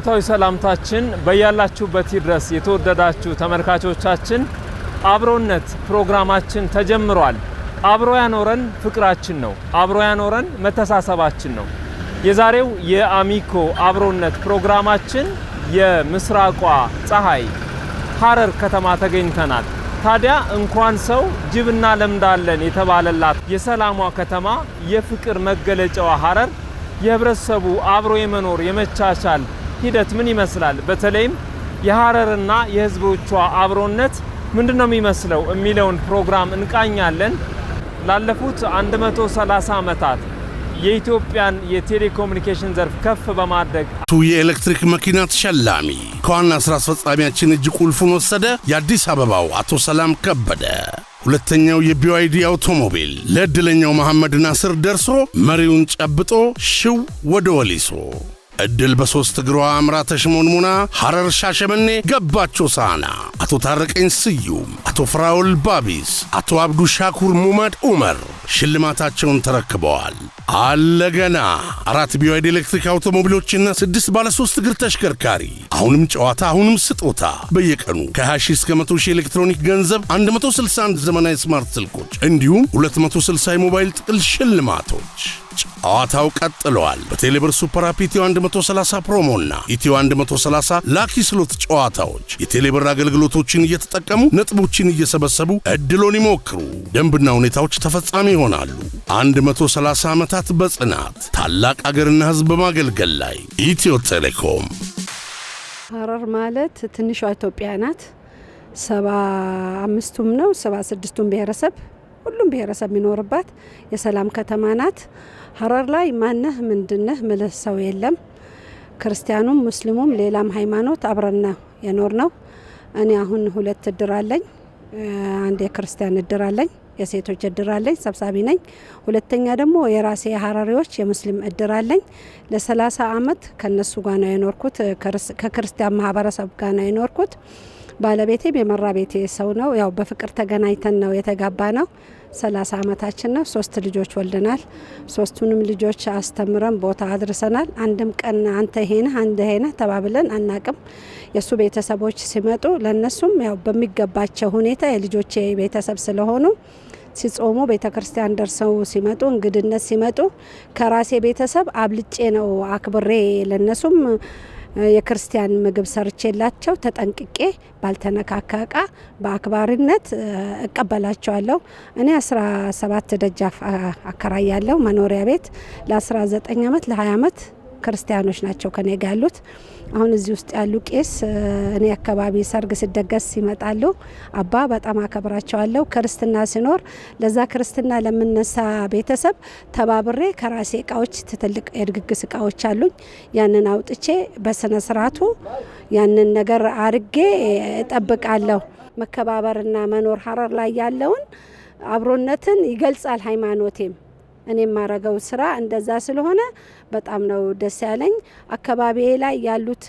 አክብሮታዊ ሰላምታችን በያላችሁበት ይድረስ። የተወደዳችሁ ተመልካቾቻችን አብሮነት ፕሮግራማችን ተጀምሯል። አብሮ ያኖረን ፍቅራችን ነው። አብሮ ያኖረን መተሳሰባችን ነው። የዛሬው የአሚኮ አብሮነት ፕሮግራማችን የምስራቋ ፀሐይ ሐረር ከተማ ተገኝተናል። ታዲያ እንኳን ሰው ጅብና ለምዳለን የተባለላት የሰላሟ ከተማ የፍቅር መገለጫዋ ሐረር የህብረተሰቡ አብሮ የመኖር የመቻቻል ሂደት ምን ይመስላል? በተለይም የሐረርና የህዝቦቿ አብሮነት ምንድነው የሚመስለው የሚለውን ፕሮግራም እንቃኛለን። ላለፉት 130 ዓመታት የኢትዮጵያን የቴሌኮሙኒኬሽን ዘርፍ ከፍ በማድረግ የኤሌክትሪክ መኪና ተሸላሚ ከዋና ስራ አስፈጻሚያችን እጅ ቁልፉን ወሰደ። የአዲስ አበባው አቶ ሰላም ከበደ ሁለተኛው የቢዋይዲ አውቶሞቢል ለእድለኛው መሐመድ ናስር ደርሶ መሪውን ጨብጦ ሽው ወደ ወሊሶ እድል በሶስት እግሯ አምራ ተሽሞንሙና ሐረር ሻሸመኔ ገባቸው ሳና አቶ ታረቀኝ ስዩም፣ አቶ ፍራውል ባቢስ፣ አቶ አብዱ ሻኩር ሙመድ ዑመር ሽልማታቸውን ተረክበዋል። አለገና 4 ቢዋይዲ ኤሌክትሪክ አውቶሞቢሎችና 6 ባለ 3 እግር ተሽከርካሪ። አሁንም ጨዋታ፣ አሁንም ስጦታ። በየቀኑ ከ20 እስከ 100 ኤሌክትሮኒክ ገንዘብ፣ 161 ዘመናዊ ስማርት ስልኮች እንዲሁም 260 የሞባይል ጥቅል ሽልማቶች። ጨዋታው ቀጥሏል። በቴሌብር ሱፐር አፕ ኢትዮ 130 ፕሮሞና ኢትዮ 130 ላኪ ስሎት ጨዋታዎች የቴሌብር አገልግሎቶችን እየተጠቀሙ ነጥቦችን እየሰበሰቡ እድሎን ይሞክሩ። ደንብና ሁኔታዎች ተፈጻሚ ይሆናሉ። 130 ዓመታት በጽናት ታላቅ አገርና ሕዝብ በማገልገል ላይ ኢትዮ ቴሌኮም። ሐረር ማለት ትንሿ ኢትዮጵያ ናት። 75ቱም ነው 76ቱም ብሔረሰብ ሁሉም ብሔረሰብ የሚኖርባት የሰላም ከተማ ናት። ሐረር ላይ ማነህ ምንድነህ ምልህ ሰው የለም። ክርስቲያኑም ሙስሊሙም ሌላም ሃይማኖት አብረና የኖር ነው። እኔ አሁን 2 እድር አለኝ። አንድ የክርስቲያን እድር አለኝ፣ የሴቶች እድር አለኝ፣ ሰብሳቢ ነኝ። ሁለተኛ ደግሞ የራሴ የሐረሪዎች የሙስሊም እድር አለኝ። ለ30 ዓመት ከነሱ ጋር ነው የኖርኩት። ከክርስቲያን ማህበረሰብ ጋር ነው የኖርኩት። ባለቤቴም የመራ ቤቴ ሰው ነው። ያው በፍቅር ተገናኝተን ነው የተጋባ ነው። 30 ዓመታችን ነው። 3 ልጆች ወልደናል። 3ቱንም ልጆች አስተምረን ቦታ አድርሰናል። አንድም ቀን አንተ ሄነህ አንተ ሄነህ ተባብለን አናቅም። የሱ ቤተሰቦች ሲመጡ ለነሱም ያው በሚገባቸው ሁኔታ የልጆቼ ቤተሰብ ስለሆኑ ሲጾሙ ቤተክርስቲያን ደርሰው ሲመጡ እንግድነት ሲመጡ ከራሴ ቤተሰብ አብልጬ ነው አክብሬ ለነሱም የክርስቲያን ምግብ ሰርቼላቸው ተጠንቅቄ ባልተነካካቃ በአክባሪነት እቀበላቸዋለሁ። እኔ 17 ደጃፍ አከራያለሁ መኖሪያ ቤት ለ19 ዓመት ለ20 ዓመት ክርስቲያኖች ናቸው ከኔ ጋር ያሉት። አሁን እዚህ ውስጥ ያሉ ቄስ እኔ አካባቢ ሰርግ ሲደገስ ይመጣሉ። አባ በጣም አከብራቸዋለሁ። ክርስትና ሲኖር ለዛ ክርስትና ለምነሳ ቤተሰብ ተባብሬ ከራሴ እቃዎች ትልቅ የድግግስ እቃዎች አሉኝ። ያንን አውጥቼ በስነ ስርዓቱ ያንን ነገር አርጌ እጠብቃለሁ። መከባበርና መኖር ሐረር ላይ ያለውን አብሮነትን ይገልጻል ሃይማኖቴም። እኔ ማረገው ስራ እንደዛ ስለሆነ በጣም ነው ደስ ያለኝ። አካባቢዬ ላይ ያሉት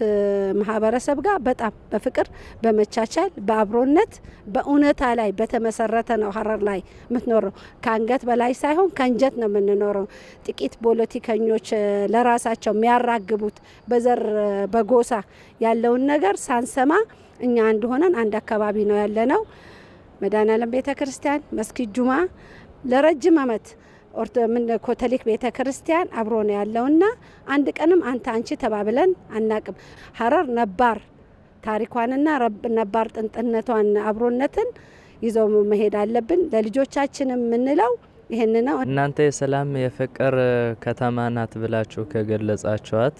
ማህበረሰብ ጋር በጣም በፍቅር በመቻቻል በአብሮነት በእውነታ ላይ በተመሰረተ ነው ሐረር ላይ የምትኖረው። ከአንገት በላይ ሳይሆን ከእንጀት ነው የምንኖረው። ጥቂት ፖለቲከኞች ለራሳቸው የሚያራግቡት በዘር በጎሳ ያለውን ነገር ሳንሰማ እኛ አንድ ሆነን አንድ አካባቢ ነው ያለነው። መድኃኔዓለም ቤተክርስቲያን፣ መስጊድ ጁማ ለረጅም ዓመት ኮቶሊክ ቤተክርስቲያን አብሮ ነው ያለውና አንድ ቀንም አንተ አንቺ ተባብለን አናቅም። ሐረር ነባር ታሪኳንና ነባር ጥንጥነቷን አብሮነትን ይዘው መሄድ አለብን። ለልጆቻችንም ምንለው ይሄን ነው። እናንተ የሰላም የፍቅር ከተማ ናት ብላችሁ ከገለጻችኋት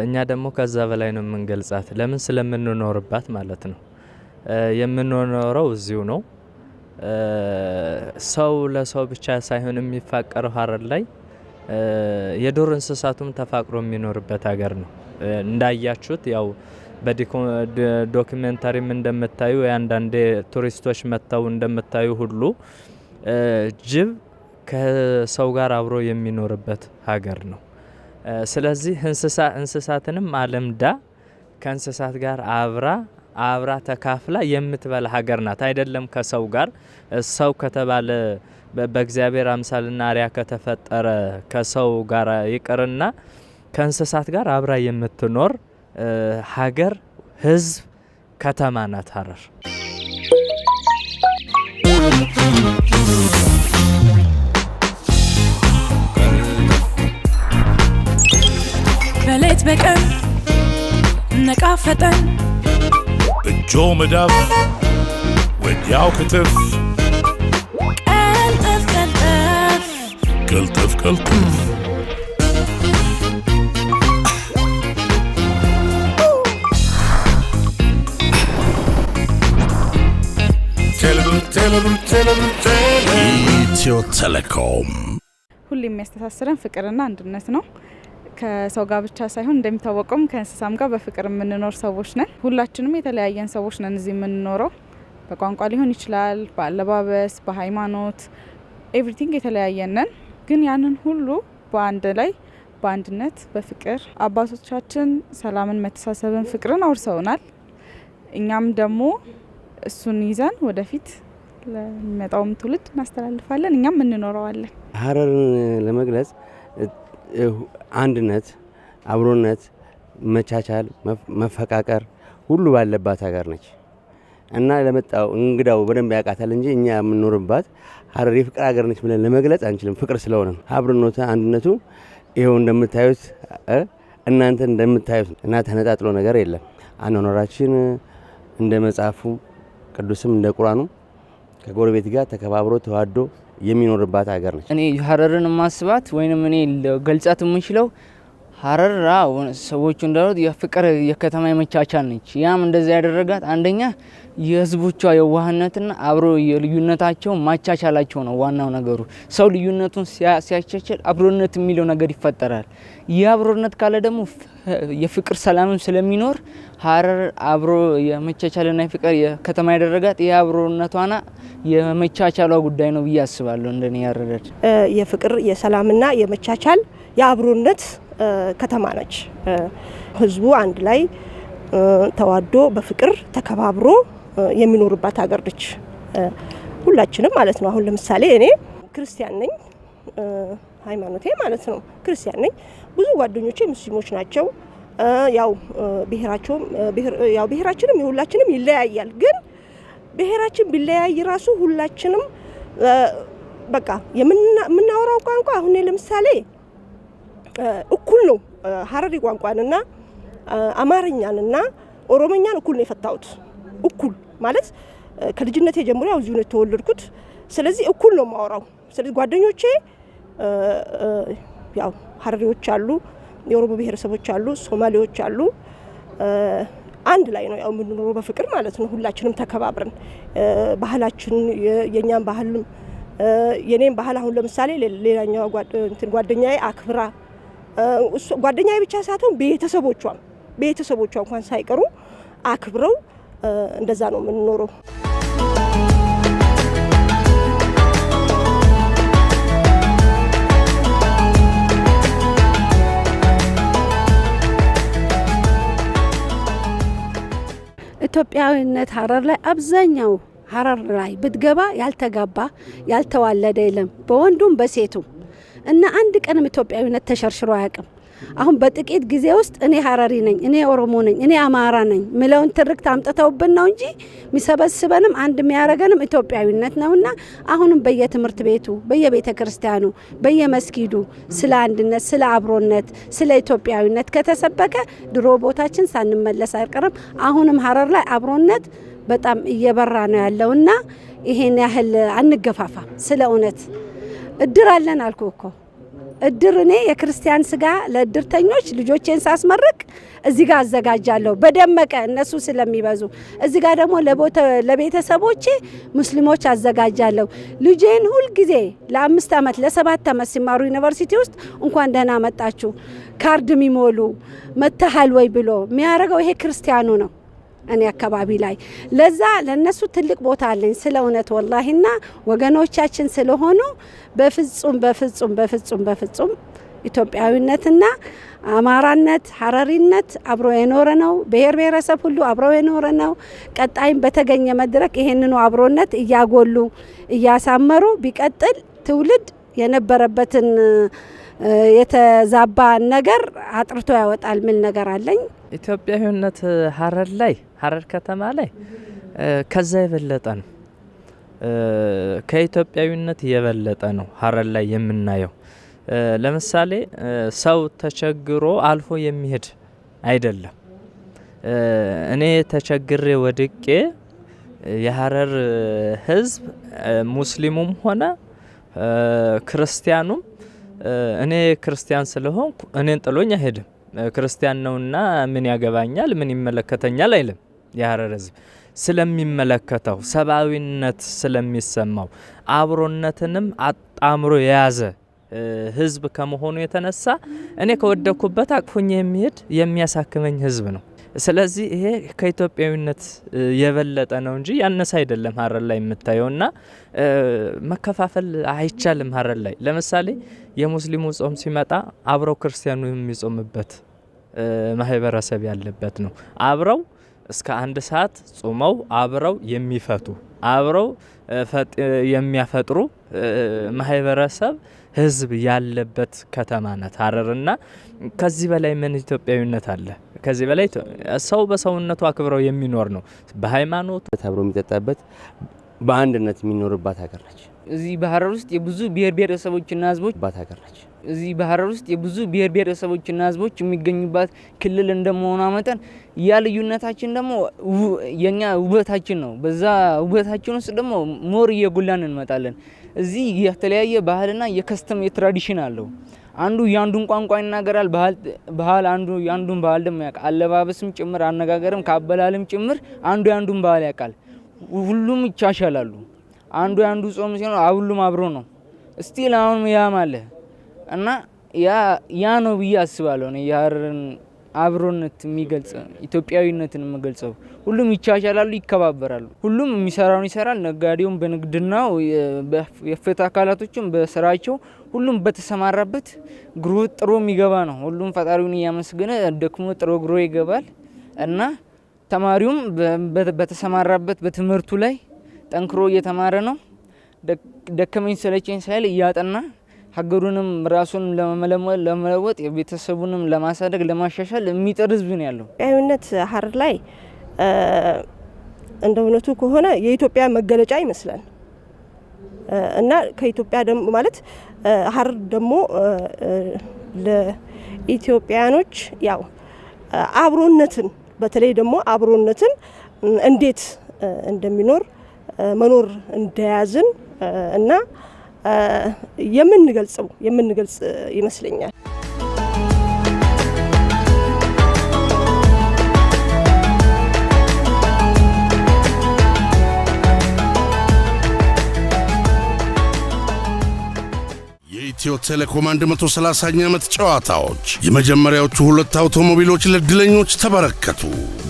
እኛ ደግሞ ከዛ በላይ ነው የምንገልጻት። ለምን? ስለምንኖርባት ማለት ነው። የምንኖረው እዚሁ ነው። ሰው ለሰው ብቻ ሳይሆን የሚፋቀረው ሐረር ላይ የዱር እንስሳቱም ተፋቅሮ የሚኖርበት ሀገር ነው። እንዳያችሁት ያው በዶክመንታሪም እንደምታዩ አንዳንዴ ቱሪስቶች መጥተው እንደምታዩ ሁሉ ጅብ ከሰው ጋር አብሮ የሚኖርበት ሀገር ነው። ስለዚህ እንስሳትንም አለምዳ ከእንስሳት ጋር አብራ ተካፍላ የምትበላ ሀገር ናት። አይደለም ከሰው ጋር ሰው ከተባለ በእግዚአብሔር አምሳልና አርአያ ከተፈጠረ ከሰው ጋር ይቅርና ከእንስሳት ጋር አብራ የምትኖር ሀገር፣ ህዝብ፣ ከተማ ናት ሀረር። በሌት በቀን ነቃ ፈጠን እጆ መዳፍ ወዲያው ክትፍ ቀልጠፍ ቀልጠፍ ቅልጥፍ ቅልጥፍ ኢትዮ ቴሌኮም ሁሌም የሚያስተሳስረን ፍቅርና አንድነት ነው። ከሰው ጋር ብቻ ሳይሆን እንደሚታወቀው ከእንስሳም ጋር በፍቅር የምንኖር ሰዎች ነን። ሁላችንም የተለያየን ሰዎች ነን እዚህ የምንኖረው። በቋንቋ ሊሆን ይችላል፣ በአለባበስ፣ በሃይማኖት ኤቭሪቲንግ የተለያየን ነን። ግን ያንን ሁሉ በአንድ ላይ በአንድነት በፍቅር አባቶቻችን ሰላምን፣ መተሳሰብን፣ ፍቅርን አውርሰውናል። እኛም ደግሞ እሱን ይዘን ወደፊት ለሚመጣውም ትውልድ እናስተላልፋለን፣ እኛም እንኖረዋለን። ሀረርን ለመግለጽ አንድነት፣ አብሮነት፣ መቻቻል፣ መፈቃቀር ሁሉ ባለባት ሀገር ነች እና ለመጣው እንግዳው በደንብ ያውቃታል እንጂ እኛ የምንኖርባት ሀረር የፍቅር ሀገር ነች ብለን ለመግለጽ አንችልም። ፍቅር ስለሆነ አብሮነቱ፣ አንድነቱ ይኸው እንደምታዩት እናንተ እንደምታዩት እና ተነጣጥሎ ነገር የለም። አኗኗራችን እንደ መጽሐፉ ቅዱስም እንደ ቁርአኑ ከጎረቤት ጋር ተከባብሮ ተዋዶ የሚኖርባት ሀገር ነች። እኔ ሀረርን ማስባት ወይንም እኔ ገልጻት የምንችለው ሀረር ሰዎቹ እንዳሉት የፍቅር የከተማ የመቻቻል ነች። ያም እንደዛ ያደረጋት አንደኛ የህዝቦቿ የዋህነትና አብሮ የልዩነታቸው ማቻቻላቸው ነው ዋናው ነገሩ። ሰው ልዩነቱን ሲያቻችል አብሮነት የሚለው ነገር ይፈጠራል። ይህ አብሮነት ካለ ደግሞ የፍቅር ሰላምም ስለሚኖር ሀረር አብሮ የመቻቻልና የፍቅር የከተማ ያደረጋት የአብሮነቷና የመቻቻሏ ጉዳይ ነው ብዬ አስባለሁ። እንደኔ ያረዳድ የፍቅር የሰላምና የመቻቻል የአብሮነት ከተማ ነች። ህዝቡ አንድ ላይ ተዋዶ በፍቅር ተከባብሮ የሚኖርባት ሀገር ነች። ሁላችንም ማለት ነው። አሁን ለምሳሌ እኔ ክርስቲያን ነኝ፣ ሃይማኖቴ ማለት ነው ክርስቲያን ነኝ። ብዙ ጓደኞቼ ሙስሊሞች ናቸው። ያው ብሔራችንም የሁላችንም ይለያያል። ግን ብሔራችን ቢለያይ ራሱ ሁላችንም በቃ የምናወራው ቋንቋ አሁን ለምሳሌ እኩል ነው። ሀረሪ ቋንቋንና አማርኛንና ኦሮሞኛን እኩል ነው የፈታሁት። እኩል ማለት ከልጅነቴ ጀምሮ ያው እዚሁ ነው የተወለድኩት። ስለዚህ እኩል ነው የማወራው። ስለዚህ ጓደኞቼ ያው ሀረሪዎች አሉ፣ የኦሮሞ ብሔረሰቦች አሉ፣ ሶማሌዎች አሉ። አንድ ላይ ነው ያው የምንኖረው በፍቅር ማለት ነው። ሁላችንም ተከባብረን ባህላችን የኛን ባህልም የኔን ባህል አሁን ለምሳሌ ሌላኛው ጓደኛዬ አክብራ ጓደኛዬ ብቻ ሳትሆን ቤተሰቦቿ እንኳን ሳይቀሩ አክብረው እንደዛ ነው የምንኖረው። ኢትዮጵያዊነት ሀረር ላይ አብዛኛው ሀረር ላይ ብትገባ ያልተጋባ ያልተዋለደ የለም፣ በወንዱም በሴቱም እና አንድ ቀንም ኢትዮጵያዊነት ተሸርሽሮ አያውቅም። አሁን በጥቂት ጊዜ ውስጥ እኔ ሀረሪ ነኝ፣ እኔ ኦሮሞ ነኝ፣ እኔ አማራ ነኝ ምለውን ትርክት አምጥተውብን ነው እንጂ የሚሰበስበንም አንድ የሚያደርገንም ኢትዮጵያዊነት ነውና አሁንም በየትምህርት ቤቱ፣ በየቤተ ክርስቲያኑ፣ በየመስጊዱ ስለ አንድነት፣ ስለ አብሮነት፣ ስለ ኢትዮጵያዊነት ከተሰበከ ድሮ ቦታችን ሳንመለስ አይቀርም። አሁንም ሀረር ላይ አብሮነት በጣም እየበራ ነው ያለውና ይሄን ያህል አንገፋፋ። ስለ እውነት እድር አለን አልኩ እኮ እድር እኔ የክርስቲያን ስጋ ለእድርተኞች ልጆቼን ሳስመርቅ እዚህ ጋር አዘጋጃለሁ በደመቀ እነሱ ስለሚበዙ። እዚህ ጋር ደግሞ ለቤተሰቦቼ ሙስሊሞች አዘጋጃለሁ። ልጄን ሁል ጊዜ ለ5 ዓመት ለ7 ዓመት ሲማሩ ዩኒቨርሲቲ ውስጥ እንኳን ደህና መጣችሁ ካርድ የሚሞሉ መተሃል ወይ ብሎ የሚያደርገው ይሄ ክርስቲያኑ ነው። እኔ አካባቢ ላይ ለዛ ለነሱ ትልቅ ቦታ አለኝ ስለ እውነት ወላሂና ወገኖቻችን ስለሆኑ በፍጹም በፍጹም በፍጹም በፍጹም ኢትዮጵያዊነትና አማራነት ሀረሪነት አብሮ የኖረ ነው። ብሔር ብሔረሰብ ሁሉ አብሮ የኖረ ነው። ቀጣይም በተገኘ መድረክ ይሄንኑ አብሮነት እያጎሉ እያሳመሩ ቢቀጥል ትውልድ የነበረበትን የተዛባ ነገር አጥርቶ ያወጣል። ምን ነገር አለኝ። ኢትዮጵያዊነት ሀረር ከተማ ላይ ከዛ የበለጠ ነው። ከኢትዮጵያዊነት የበለጠ ነው ሀረር ላይ የምናየው። ለምሳሌ ሰው ተቸግሮ አልፎ የሚሄድ አይደለም። እኔ ተቸግሬ ወድቄ የሀረር ህዝብ ሙስሊሙም ሆነ ክርስቲያኑም እኔ ክርስቲያን ስለሆንኩ እኔን ጥሎኝ አይሄድም። ክርስቲያን ነውና ምን ያገባኛል ምን ይመለከተኛል አይልም። የሀረር ህዝብ ስለሚመለከተው ሰብአዊነት ስለሚሰማው አብሮነትንም አጣምሮ የያዘ ህዝብ ከመሆኑ የተነሳ እኔ ከወደኩበት አቅፎኝ የሚሄድ የሚያሳክመኝ ህዝብ ነው። ስለዚህ ይሄ ከኢትዮጵያዊነት የበለጠ ነው እንጂ ያነሰ አይደለም። ሀረር ላይ የምታየውና መከፋፈል አይቻልም። ሀረር ላይ ለምሳሌ የሙስሊሙ ጾም ሲመጣ አብረው ክርስቲያኑ የሚጾምበት ማህበረሰብ ያለበት ነው። አብረው እስከ 1 ሰዓት ጾመው አብረው የሚፈቱ አብረው የሚያፈጥሩ ማህበረሰብ ህዝብ ያለበት ከተማ ናት ሀረርና ከዚህ በላይ ምን ኢትዮጵያዊነት አለ? ከዚህ በላይ ሰው በሰውነቱ አክብረው የሚኖር ነው። በሃይማኖት ተብሮ የሚጠጣበት በአንድነት የሚኖርባት ሀገር ነች። እዚህ በሀረር ውስጥ የብዙ ብሔር ብሔረሰቦችና ህዝቦች ሀገር ነች። እዚህ በሀረር ውስጥ የብዙ ብሔር ብሔረሰቦችና ህዝቦች የሚገኙባት ክልል እንደመሆኗ መጠን ያ ልዩነታችን ደግሞ የኛ ውበታችን ነው። በዛ ውበታችን ውስጥ ደግሞ ሞር እየጎላን እንመጣለን። እዚህ የተለያየ ባህልና የከስተም የትራዲሽን አለው። አንዱ ያንዱን ቋንቋ ይናገራል። ባህል አንዱ ያንዱን ባህል ደግሞ ያውቃል። አለባበስም ጭምር አነጋገርም ካበላልም ጭምር አንዱ ያንዱን ባህል ያውቃል። ሁሉም ይቻሻላሉ። አንዱ ያንዱ ጾም ሲሆን ሁሉም አብሮ ነው። እስቲል አሁን ያም አለ እና ያ ነው ብዬ አስባለሁ። ነው የሀረርን አብሮነት የሚገልጽ ኢትዮጵያዊነትን የሚገልጸው። ሁሉም ይቻቻላሉ፣ ይከባበራሉ። ሁሉም የሚሰራውን ይሰራል። ነጋዴውም በንግድናው የፍትህ አካላቶችም በስራቸው ሁሉም በተሰማራበት ግሮ ጥሮ የሚገባ ነው። ሁሉም ፈጣሪውን እያመስገነ ደክሞ ጥሮ ግሮ ይገባል እና ተማሪውም በተሰማራበት በትምህርቱ ላይ ጠንክሮ እየተማረ ነው። ደከመኝ ሰለቸኝ ሳይል እያጠና ሀገሩንም ራሱን ለመለወጥ የቤተሰቡንም ለማሳደግ ለማሻሻል የሚጥር ህዝብ ነው ያለው። ኢትዮጵያዊነት ሀረር ላይ እንደ እውነቱ ከሆነ የኢትዮጵያ መገለጫ ይመስላል እና ከኢትዮጵያ ደግሞ ማለት ሀረር ደግሞ ለኢትዮጵያኖች ያው አብሮነትን በተለይ ደግሞ አብሮነትን እንዴት እንደሚኖር መኖር እንደያዝን እና የምንገልጽ ይመስለኛል። የኢትዮ ቴሌኮም 130ኛ ዓመት ጨዋታዎች የመጀመሪያዎቹ 2 አውቶሞቢሎች ለዕድለኞች ተበረከቱ።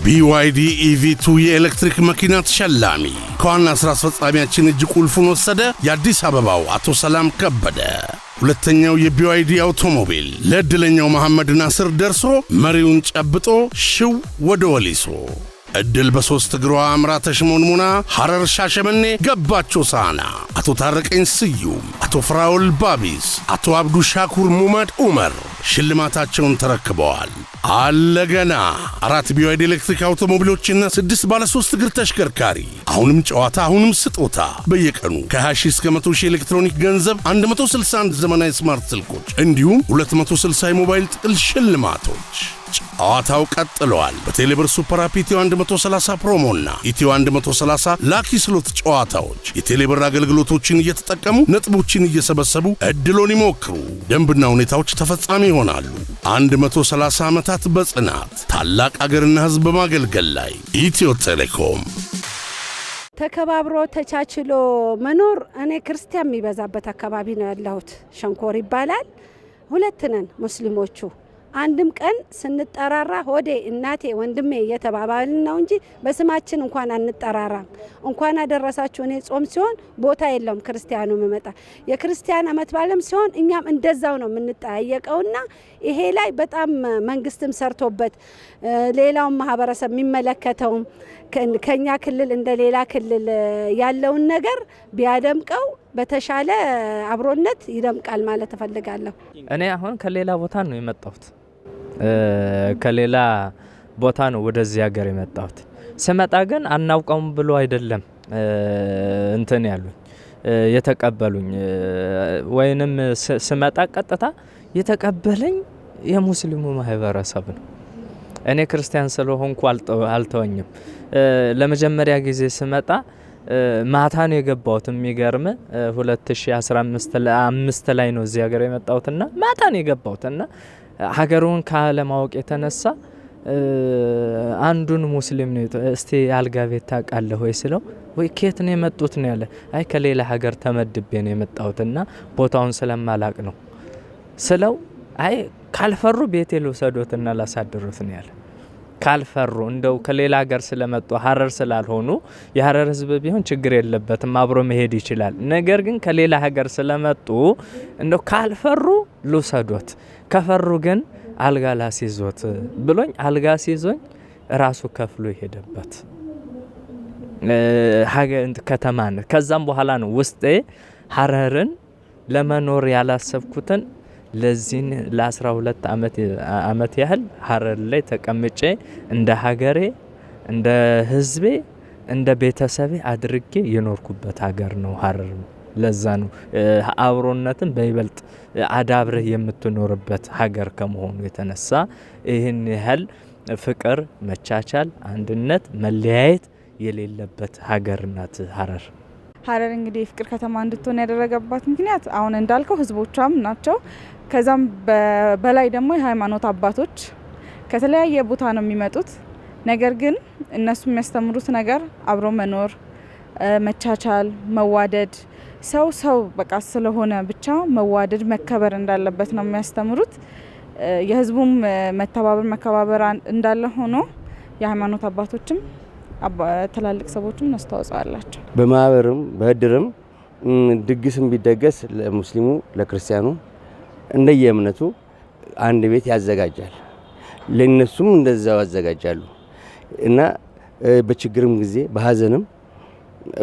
BYD EV2 የኤሌክትሪክ መኪና ተሸላሚ ከዋና ሥራ አስፈጻሚያችን እጅ ቁልፉን ወሰደ። የአዲስ አበባው አቶ ሰላም ከበደ። ሁለተኛው የBYD አውቶሞቢል ለዕድለኛው መሐመድ ናስር ደርሶ መሪውን ጨብጦ ሽው ወደ ወሊሶ። እድል በ3 እግሯ አምራ ተሽሞንሙና ሐረር ሻሸመኔ ገባቸው ሳና። አቶ ታረቀኝ ስዩም፣ አቶ ፍራውል ባቢስ፣ አቶ አብዱ ሻኩር ሙመድ ኡመር ሽልማታቸውን ተረክበዋል። አለገና 4 BYD ኤሌክትሪክ አውቶሞቢሎችና 6 ባለ 3 እግር ተሽከርካሪ። አሁንም ጨዋታ አሁንም ስጦታ። በየቀኑ ከ20 ሺህ እስከ 100 ሺህ ኤሌክትሮኒክ ገንዘብ፣ 161 ዘመናዊ ስማርት ስልኮች እንዲሁም 260 የሞባይል ጥቅል ሽልማቶች። ጨዋታው ቀጥለዋል። በቴሌብር ሱፐር አፕ ኢትዮ 130 ፕሮሞና ኢትዮ 130 ላኪ ስሎት ጨዋታዎች የቴሌብር አገልግሎቶችን እየተጠቀሙ ነጥቦችን እየሰበሰቡ እድሎን ይሞክሩ። ደንብና ሁኔታዎች ተፈጻሚ ይሆናሉ። 130 ዓመታት በጽናት ታላቅ አገርና ሕዝብ በማገልገል ላይ ኢትዮ ቴሌኮም። ተከባብሮ ተቻችሎ መኖር። እኔ ክርስቲያን የሚበዛበት አካባቢ ነው ያለሁት። ሸንኮር ይባላል። 2 ነን ሙስሊሞቹ። አንድም ቀን ስንጠራራ ሆዴ እናቴ ወንድሜ እየተባባልን ነው እንጂ በስማችን እንኳን አንጠራራም። እንኳን አደረሳችሁ። እኔ ጾም ሲሆን ቦታ የለውም ክርስቲያኑ መመጣ የክርስቲያን አመት ባለም ሲሆን እኛም እንደዛው ነው የምንጠያየቀውና ይሄ ላይ በጣም መንግስትም ሰርቶበት ሌላውን ማህበረሰብ የሚመለከተውም ከኛ ክልል እንደ ሌላ ክልል ያለውን ነገር ቢያደምቀው በተሻለ አብሮነት ይደምቃል ማለት እፈልጋለሁ። እኔ አሁን ከሌላ ቦታ ነው የመጣሁት። ከሌላ ቦታ ነው ወደዚህ ሀገር የመጣሁት። ስመጣ ግን አናውቀውም ብሎ አይደለም እንትን ያሉኝ የተቀበሉኝ ወይንም ስመጣ ቀጥታ የተቀበለኝ የሙስሊሙ ማህበረሰብ ነው። እኔ ክርስቲያን ስለሆንኩ አልተወኝም። ለመጀመሪያ ጊዜ ስመጣ ማታ ነው የገባሁት። የሚገርም 2015 ላይ ነው እዚህ ሀገር የመጣሁትና ማታ ነው የገባሁትና ሀገሩን ካለማወቅ የተነሳ አንዱን ሙስሊም ነው እስቲ አልጋ ቤት ታውቃለህ ወይ ስለው ወይ ከየት ነው የመጡት ነው ያለ። አይ ከሌላ ሀገር ተመድቤ ነው የመጣሁትና ቦታውን ስለማላቅ ነው ስለው አይ ካልፈሩ ቤቴ ልውሰዶትና ላሳድሩት ነው ያለ። ካልፈሩ እንደው ከሌላ ሀገር ስለመጡ ሀረር ስላልሆኑ የሀረር ህዝብ ቢሆን ችግር የለበትም አብሮ መሄድ ይችላል። ነገር ግን ከሌላ ሀገር ስለመጡ እንደው ካልፈሩ ልውሰዶት፣ ከፈሩ ግን አልጋ ላስይዞት ብሎኝ አልጋ ሲዞኝ ራሱ ከፍሎ ይሄደበት ከተማን። ከዛም በኋላ ነው ውስጤ ሀረርን ለመኖር ያላሰብኩትን ለዚህን ለ12 አመት ያህል ሀረር ላይ ተቀምጬ እንደ ሀገሬ እንደ ህዝቤ እንደ ቤተሰቤ አድርጌ የኖርኩበት ሀገር ነው ሀረር። ለዛ ነው አብሮነትን በይበልጥ አዳብረህ የምትኖርበት ሀገር ከመሆኑ የተነሳ ይህን ያህል ፍቅር፣ መቻቻል፣ አንድነት፣ መለያየት የሌለበት ሀገር ናት ሀረር። ሀረር እንግዲህ የፍቅር ከተማ እንድትሆን ያደረገባት ምክንያት አሁን እንዳልከው ህዝቦቿም ናቸው። ከዛም በላይ ደግሞ የሃይማኖት አባቶች ከተለያየ ቦታ ነው የሚመጡት። ነገር ግን እነሱ የሚያስተምሩት ነገር አብሮ መኖር፣ መቻቻል፣ መዋደድ፣ ሰው በቃ ስለሆነ ብቻ መዋደድ መከበር እንዳለበት ነው የሚያስተምሩት። የህዝቡም መተባበር መከባበር እንዳለ ሆኖ የሃይማኖት አባቶችም ትላልቅ ሰዎችም አስተዋጽኦ አላቸው። በማህበርም በእድርም ድግስም ቢደገስ ለሙስሊሙ ለክርስቲያኑ እንደየእምነቱ አንድ ቤት ያዘጋጃል። ለነሱም እንደዛው ያዘጋጃሉ እና በችግርም ጊዜ በሀዘንም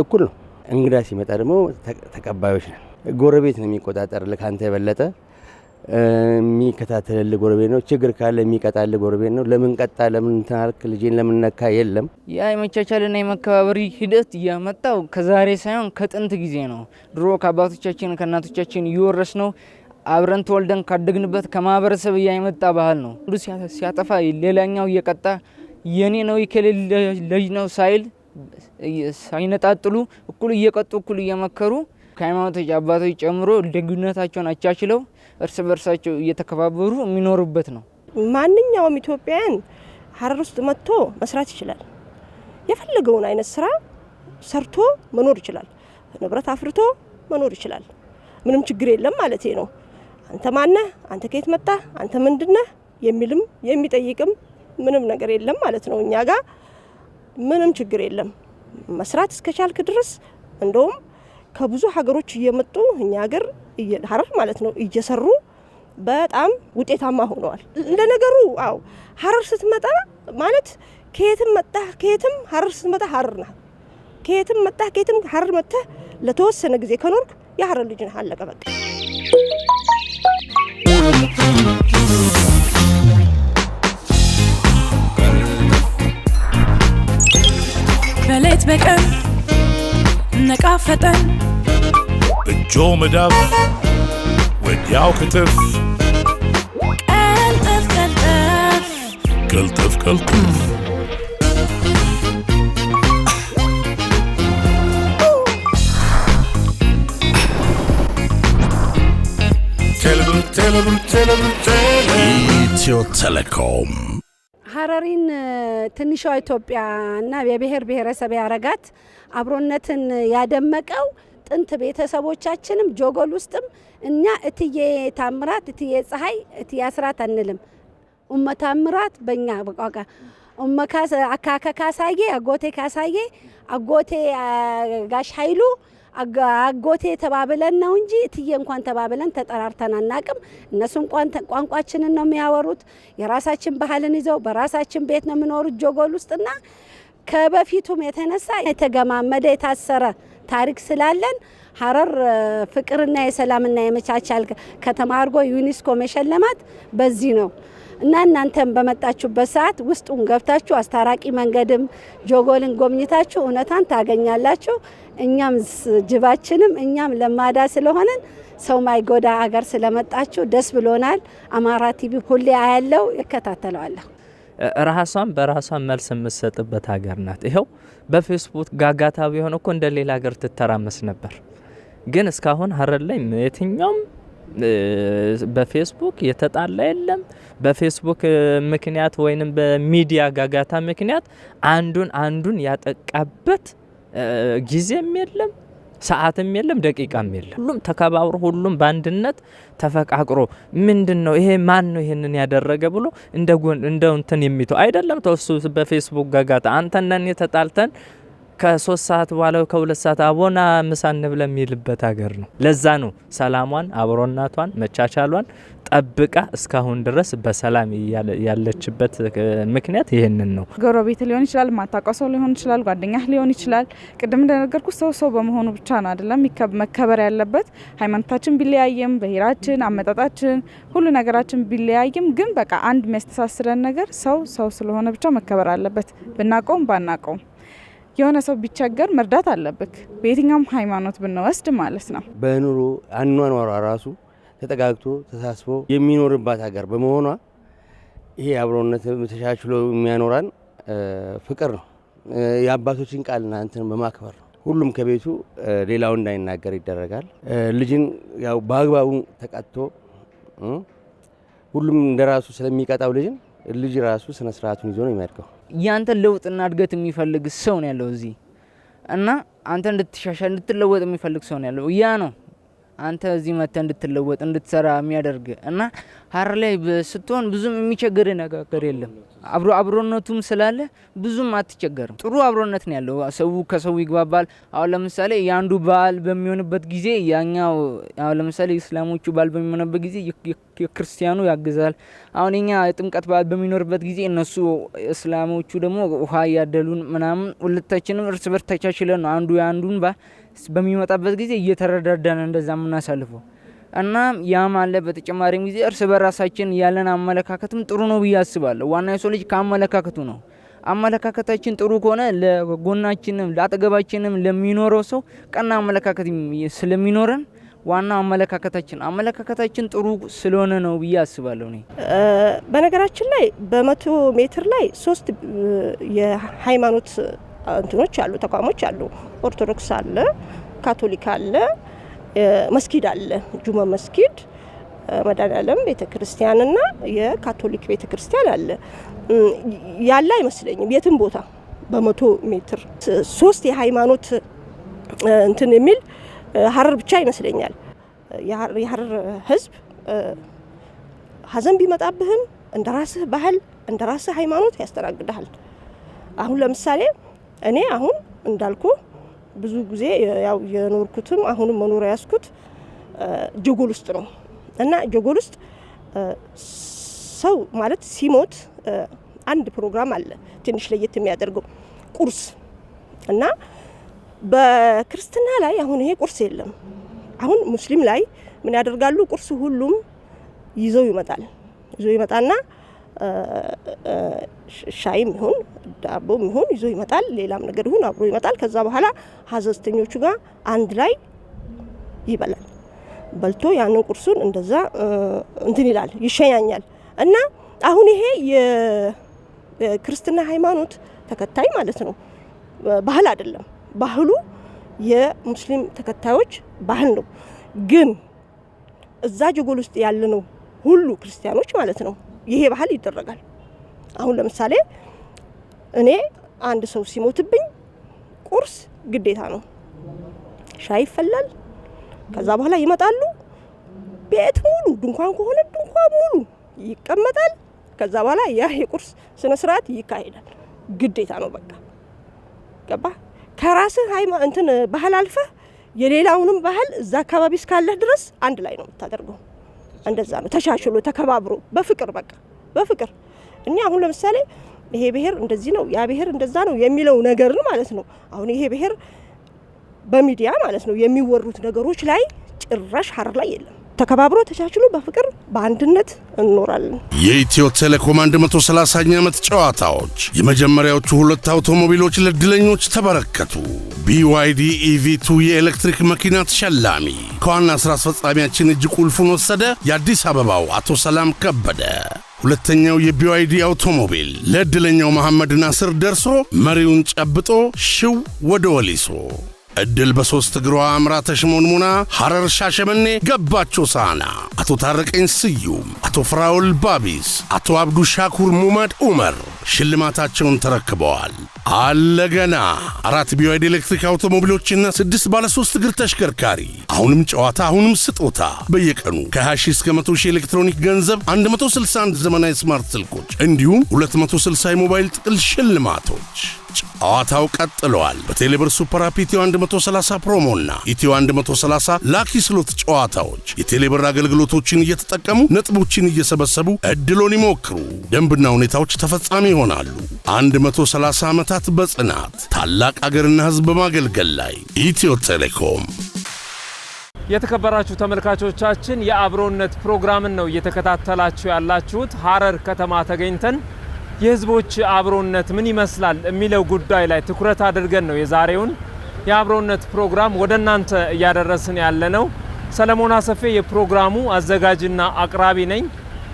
እኩል ነው። እንግዳ ሲመጣ ደግሞ ተቀባዮች ነን። ጎረቤት ነው የሚቆጣጠር ለካንተ የበለጠ የሚከታተልልህ ጎረቤት ነው። ችግር ካለ የሚቀጣልህ ጎረቤት ነው። ለምን ቀጣ ለምን ታልክ ልጄን ለምን ነካ የለም። ያ የመቻቻልና የመከባበር ሂደት ያመጣው ከዛሬ ሳይሆን ከጥንት ጊዜ ነው። ድሮ ከአባቶቻችን ከእናቶቻችን እየወረስ ነው አብረን ተወልደን ካደግንበት ከማህበረሰብ የመጣ ባህል ነው። አንዱ ሲያጠፋ ሌላኛው እየቀጣ የኔ ነው የከሌለ ልጅ ነው ሳይል ሳይነጣጥሉ እኩል እየቀጡ እኩል እየመከሩ ከሃይማኖቶች አባቶች ጨምሮ ደግነታቸውን አቻችለው እርስ በርሳቸው እየተከባበሩ የሚኖሩበት ነው። ማንኛውም ኢትዮጵያውያን ሀረር ውስጥ መጥቶ መስራት ይችላል። የፈለገውን አይነት ስራ ሰርቶ መኖር ይችላል። ንብረት አፍርቶ መኖር ይችላል። ምንም ችግር የለም ማለት ነው። አንተ ማነህ፣ አንተ ከየት መጣ፣ አንተ ምንድነህ የሚልም የሚጠይቅም ምንም ነገር የለም ማለት ነው። እኛ ጋር ምንም ችግር የለም። መስራት እስከቻልክ ድረስ እንደውም ከብዙ ሀገሮች እየመጡ እኛ ሀገር ሀረር ማለት ነው እየሰሩ በጣም ውጤታማ ሆነዋል። ለነገሩ አው ሀረር ስትመጣ ማለት ከየትም መጣ ከየትም ሀረር ስትመጣ ሀረር ነህ። ከየትም መጣ ከየትም ሀረር መጥተህ ለተወሰነ ጊዜ ከኖርክ የሀረር ልጅ ነህ። አለቀ በቃ። በሌት በቀን ነቃ ፈጠን እጆ መዳፍ ወዲያው ክትፍ ቀልጠፍ ቀልጠፍ ቅልጥፍ ቅልጥፍ ኢትዮ ቴሌኮም ሀረሪን ትንሿ ኢትዮጵያ እና የብሔር ብሔረሰብ ያረጋት አብሮነትን ያደመቀው ጥንት ቤተሰቦቻችንም ጆጎል ውስጥም እኛ እትዬ ታምራት፣ እትዬ ፀሐይ፣ እትዬ አስራት አንልም። ታምራት በእኛ በቋቃ አካከ ካሳዬ፣ አጎቴ ካሳዬ፣ አጎቴ ጋሽ ኃይሉ አጎቴ ተባብለን ነው እንጂ እትዬ እንኳን ተባብለን ተጠራርተን አናቅም። እነሱም ቋንቋችንን ነው የሚያወሩት። የራሳችን ባህልን ይዘው በራሳችን ቤት ነው የሚኖሩት ጆጎል ውስጥና ከበፊቱም የተነሳ የተገማመደ የታሰረ ታሪክ ስላለን ሀረር ፍቅርና የሰላምና የመቻቻል ከተማ አድርጎ ዩኔስኮ መሸለማት በዚህ ነው እና እናንተም በመጣችሁበት ሰዓት ውስጡን ገብታችሁ አስታራቂ መንገድም ጆጎልን ጎብኝታችሁ እውነታን ታገኛላችሁ። እኛም ጅባችንም እኛም ለማዳ ስለሆነን ሰው ማይጎዳ አገር ስለመጣችሁ ደስ ብሎናል። አማራ ቲቪ ሁሌ አያለው እከታተለዋለሁ። ራሷን በራሷ መልስ የምትሰጥበት ሀገር ናት። ይኸው በፌስቡክ ጋጋታ ቢሆን እኮ እንደ ሌላ ሀገር ትተራመስ ነበር። ግን እስካሁን ሀረር ላይ የትኛውም በፌስቡክ የተጣላ የለም። በፌስቡክ ምክንያት ወይንም በሚዲያ ጋጋታ ምክንያት አንዱን ያጠቃበት ጊዜም የለም፣ ሰዓትም የለም፣ ደቂቃም የለም። ሁሉም ተከባብሮ ሁሉም በአንድነት ተፈቃቅሮ ምንድነው ይሄ ማን ነው ይሄንን ያደረገ ብሎ እንደው እንትን የሚተው አይደለም። ተወሱ በፌስቡክ ጋጋታ አንተነን የተጣልተን ከ3 ሰዓት በኋላ ከ2 ሰዓት አቦና ምሳ እንብለ የሚልበት ሀገር ነው። ለዛ ነው ሰላሟን አብሮናቷን መቻቻሏን ጠብቃ እስካሁን ድረስ በሰላም ያለችበት ምክንያት ይሄንን ነው። ጎረቤት ሊሆን ይችላል፣ ማታውቀው ሰው ሊሆን ይችላል፣ ጓደኛህ ሊሆን ይችላል። ቅድም እንደነገርኩ ሰው በመሆኑ ብቻ ነው አይደለም መከበር ያለበት። ሃይማኖታችን ቢለያየም ብሔራችን፣ አመጣጣችን፣ ሁሉ ነገራችን ቢለያየም ግን በቃ አንድ የሚያስተሳስረን ነገር ሰው ስለሆነ ብቻ መከበር አለበት። ብናቀውም ባናቀውም የሆነ ሰው ቢቸገር መርዳት አለብክ። በየትኛውም ሃይማኖት ብንወስድ ማለት ነው። በኑሮ አኗኗሯ ራሱ ተጠጋግቶ ተሳስቦ የሚኖርባት ሀገር በመሆኗ ይሄ አብሮነት ተሻሽሎ የሚያኖራን ፍቅር ነው። የአባቶችን ቃልና እንትን በማክበር ነው። ሁሉም ከቤቱ ሌላው እንዳይናገር ይደረጋል። ልጅን ያው በአግባቡ ተቀጥቶ ሁሉም እንደራሱ ስለሚቀጣው ልጅ ራሱ ስነ ስርዓቱን ይዞ ነው የሚያድገው። ያንተ ለውጥና እድገት የሚፈልግ ሰው ነው ያለው እዚህ እና አንተ እንድትሻሻል እንድትለወጥ የሚፈልግ ሰው ነው ያለው። ያ ነው አንተ እዚህ መተ እንድትለወጥ እንድትሰራ የሚያደርግ እና ሀረር ላይ ስትሆን ብዙም የሚቸገር ነገር የለም። አብሮነቱም ስላለ ብዙም አትቸገርም። ጥሩ አብሮነት ነው ያለው። ሰው ከሰው ይግባባል። አሁን ለምሳሌ የአንዱ በዓል በሚሆንበት ጊዜ ያኛው አሁን ለምሳሌ እስላሞቹ በዓል በሚሆንበት ጊዜ የክርስቲያኑ ያግዛል። አሁን የኛ የጥምቀት በዓል በሚኖርበት ጊዜ እነሱ እስላሞቹ ደግሞ ውሃ ያደሉን ምናምን ሁለታችንም እርስ በርስ ተቻችለን ነው አንዱ የአንዱን በሚመጣበት ጊዜ እየተረዳዳን እንደዛ የምናሳልፈው እና ያም አለ። በተጨማሪም ጊዜ እርስ በራሳችን ያለን አመለካከትም ጥሩ ነው ብዬ አስባለሁ። ዋና የሰው ልጅ ከአመለካከቱ ነው። አመለካከታችን ጥሩ ከሆነ ለጎናችንም ለአጠገባችንም ለሚኖረው ሰው ቀና አመለካከት ስለሚኖረን ዋና አመለካከታችን ጥሩ ስለሆነ ነው ብዬ አስባለሁ። እኔ በነገራችን ላይ በ100 ሜትር ላይ 3 የሃይማኖት እንትኖች አሉ፣ ተቋሞች አሉ። ኦርቶዶክስ አለ፣ ካቶሊክ አለ፣ መስጊድ አለ። ጁማ መስጊድ፣ መድኃኔዓለም ቤተክርስቲያንና የካቶሊክ ቤተክርስቲያን አለ። ያለ አይመስለኝም የትም ቦታ በ100 ሜትር 3 የሃይማኖት እንትን የሚል ሀረር ብቻ ይመስለኛል። የሀረር ህዝብ ሀዘን ቢመጣብህም እንደራስህ ባህል እንደራስህ ሃይማኖት ያስተናግዳል። አሁን ለምሳሌ እኔ አሁን እንዳልኩ ብዙ ጊዜ ያው የኖርኩትም አሁንም መኖር ያስኩት ጆጎል ውስጥ ነው እና ጆጎል ውስጥ ሰው ማለት ሲሞት አንድ ፕሮግራም አለ ትንሽ ለየት የሚያደርገው ቁርስ እና በክርስትና ላይ አሁን ይሄ ቁርስ የለም። አሁን ሙስሊም ላይ ምን ያደርጋሉ? ቁርስ ሁሉም ይዘው ይመጣና ሻይም ይሁን ዳቦም ይሁን ይዞ ይመጣል። ሌላም ነገር ይሁን አብሮ ይመጣል። ከዛ በኋላ ሀዘንተኞቹ ጋር አንድ ላይ ይበላል። በልቶ ያንን ቁርሱን እንደዛ እንትን ይላል ይሸኛኛል። እና አሁን ይሄ የክርስትና ሃይማኖት ተከታይ ማለት ነው ባህል አይደለም። ባህሉ የሙስሊም ተከታዮች ባህል ነው። ግን እዛ ጆጎል ውስጥ ያለነው ሁሉ ክርስቲያኖች ማለት ነው ይሄ ባህል ይደረጋል። አሁን ለምሳሌ እኔ አንድ ሰው ሲሞትብኝ ቁርስ ግዴታ ነው። ሻይ ይፈላል። ከዛ በኋላ ይመጣሉ። ቤት ሙሉ ድንኳን ከሆነ ድንኳን ሙሉ ይቀመጣል። ከዛ በኋላ ያ የቁርስ ስነ ስርዓት ይካሄዳል። ግዴታ ነው በቃ ገባ። ከራስህ እንትን ባህል አልፈህ የሌላውንም ባህል እዛ አካባቢ እስካለህ ድረስ አንድ ላይ ነው የምታደርገው። እንደዛ ነው ተሻሽሎ ተከባብሮ በፍቅር በቃ በፍቅር። እኛ አሁን ለምሳሌ ይሄ ብሔር እንደዚህ ነው ያ ብሔር እንደዛ ነው የሚለው ነገር ማለት ነው። አሁን ይሄ ብሔር በሚዲያ ማለት ነው የሚወሩት ነገሮች ላይ ጭራሽ ሀረር ላይ የለም። ተከባብሮ ተቻችሎ በፍቅር በአንድነት እንኖራለን። የኢትዮ ቴሌኮም 130ኛ ዓመት ጨዋታዎች የመጀመሪያዎቹ 2 አውቶሞቢሎች ለድለኞች ተበረከቱ። BYD EV2 የኤሌክትሪክ መኪና ተሸላሚ ከዋና ስራ አስፈጻሚያችን እጅ ቁልፉን ወሰደ። የአዲስ አበባው አቶ ሰላም ከበደ። ሁለተኛው የBYD አውቶሞቢል ለድለኛው መሐመድ ናስር ደርሶ መሪውን ጨብጦ ሽው ወደ ወሊሶ። እድል በ3 እግሯ አምራ ተሽሞንሙና ሐረር ሻሸመኔ ገባቸው ሳና። አቶ ታረቀኝ ስዩም፣ አቶ ፍራውል ባቢስ፣ አቶ አብዱ ሻኩር ሙመድ ዑመር ሽልማታቸውን ተረክበዋል። አለገና 4 BYD ኤሌክትሪክ አውቶሞቢሎችና 6 ባለ 3 እግር ተሽከርካሪ። አሁንም ጨዋታ፣ አሁንም ስጦታ። በየቀኑ ከ20 እስከ 100 ኤሌክትሮኒክ ገንዘብ፣ 161 ዘመናዊ ስማርት ስልኮች እንዲሁም 260 የሞባይል ጥቅል ሽልማቶች። ጨዋታው ቀጥሏል። በቴሌብር ሱፐር አፕ ኢትዮ 130 ፕሮሞና ኢትዮ 130 ላኪ ስሎት ጨዋታዎች የቴሌብር አገልግሎቶችን እየተጠቀሙ ነጥቦችን እየሰበሰቡ እድሎን ይሞክሩ። ደንብና ሁኔታዎች ተፈጻሚ ይሆናሉ። 130 ዓመታት በጽናት ታላቅ አገርና ሕዝብ በማገልገል ላይ ኢትዮ ቴሌኮም። የተከበራችሁ ተመልካቾቻችን የአብሮነት ፕሮግራምን ነው እየተከታተላችሁ ያላችሁት። ሐረር ከተማ ተገኝተን የህዝቦች አብሮነት ምን ይመስላል የሚለው ጉዳይ ላይ ትኩረት አድርገን ነው የዛሬውን የአብሮነት ፕሮግራም ወደ እናንተ እያደረስን ያለነው። ሰለሞን አሰፌ የፕሮግራሙ አዘጋጅና አቅራቢ ነኝ።